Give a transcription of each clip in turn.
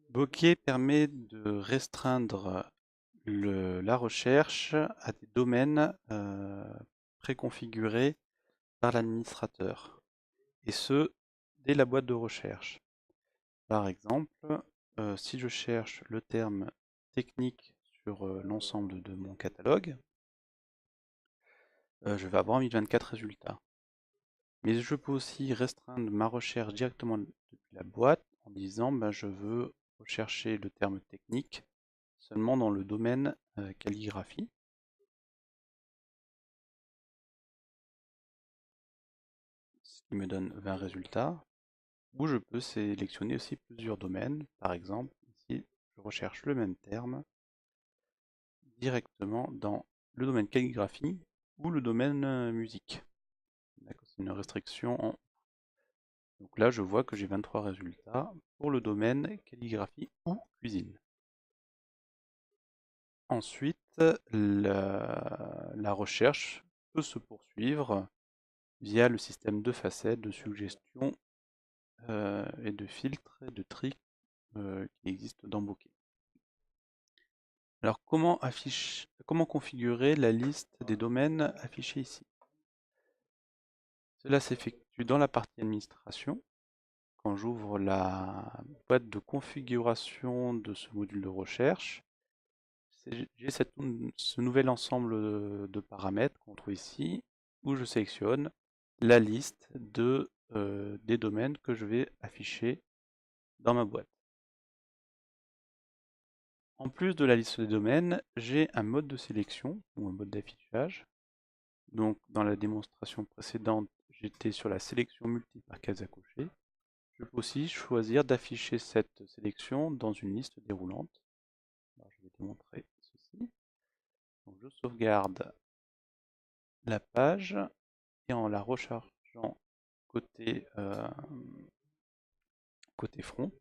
Bokeh permet de restreindre la recherche à des domaines préconfigurés par l'administrateur, et ce, dès la boîte de recherche. Par exemple, si je cherche le terme technique sur l'ensemble de mon catalogue, je vais avoir 1024 résultats. Mais je peux aussi restreindre ma recherche directement depuis la boîte en disant je veux rechercher le terme technique seulement dans le domaine calligraphie. Ce qui me donne 20 résultats. Ou je peux sélectionner aussi plusieurs domaines. Par exemple, ici, je recherche le même terme directement dans le domaine calligraphie ou le domaine musique. C'est une restriction. Donc là, je vois que j'ai 23 résultats pour le domaine calligraphie ou cuisine. Ensuite, la recherche peut se poursuivre via le système de facettes, de suggestions et de filtres et de tri qui existent dans Bokeh. Alors comment configurer la liste des domaines affichés ici? Cela s'effectue dans la partie administration. Quand j'ouvre la boîte de configuration de ce module de recherche, j'ai ce nouvel ensemble de paramètres qu'on trouve ici, où je sélectionne la liste des domaines que je vais afficher dans ma boîte. En plus de la liste des domaines, j'ai un mode de sélection ou un mode d'affichage. Donc dans la démonstration précédente, j'étais sur la sélection multiple par case à cocher. Je peux aussi choisir d'afficher cette sélection dans une liste déroulante. Alors, je vais te montrer ceci. Donc, je sauvegarde la page et en la rechargeant côté, côté front.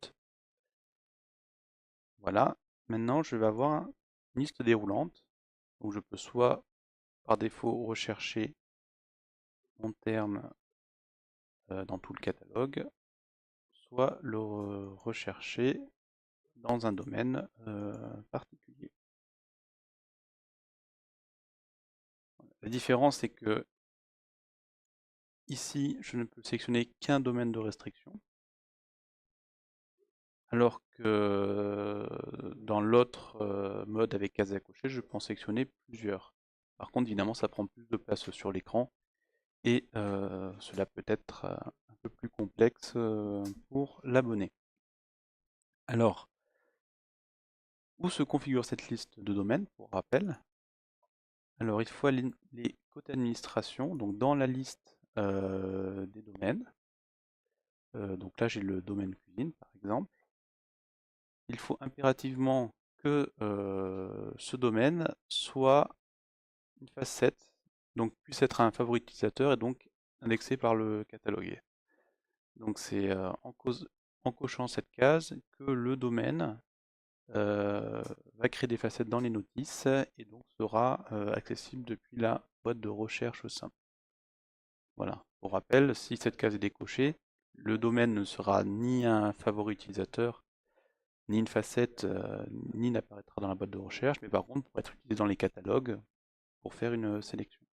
Voilà. Maintenant, je vais avoir une liste déroulante. Donc je peux soit par défaut rechercher mon terme dans tout le catalogue, soit le rechercher dans un domaine particulier. La différence est que ici, je ne peux sélectionner qu'un domaine de restriction, alors que dans l'autre mode avec case à cocher, je peux en sélectionner plusieurs. Par contre, évidemment, ça prend plus de place sur l'écran et cela peut être un peu plus complexe pour l'abonné. Alors, où se configure cette liste de domaines, pour rappel? Alors, il faut aller côté administration, donc dans la liste des domaines. Donc là, j'ai le domaine cuisine, par exemple. Il faut impérativement que ce domaine soit une facette, donc puisse être un favori utilisateur et donc indexé par le cataloguer. Donc c'est en cochant cette case que le domaine va créer des facettes dans les notices et donc sera accessible depuis la boîte de recherche simple. Voilà. Pour rappel, si cette case est décochée, le domaine ne sera ni un favori utilisateur, ni une facette, ni n'apparaîtra dans la boîte de recherche, mais par contre pourra être utilisé dans les catalogues pour faire une sélection.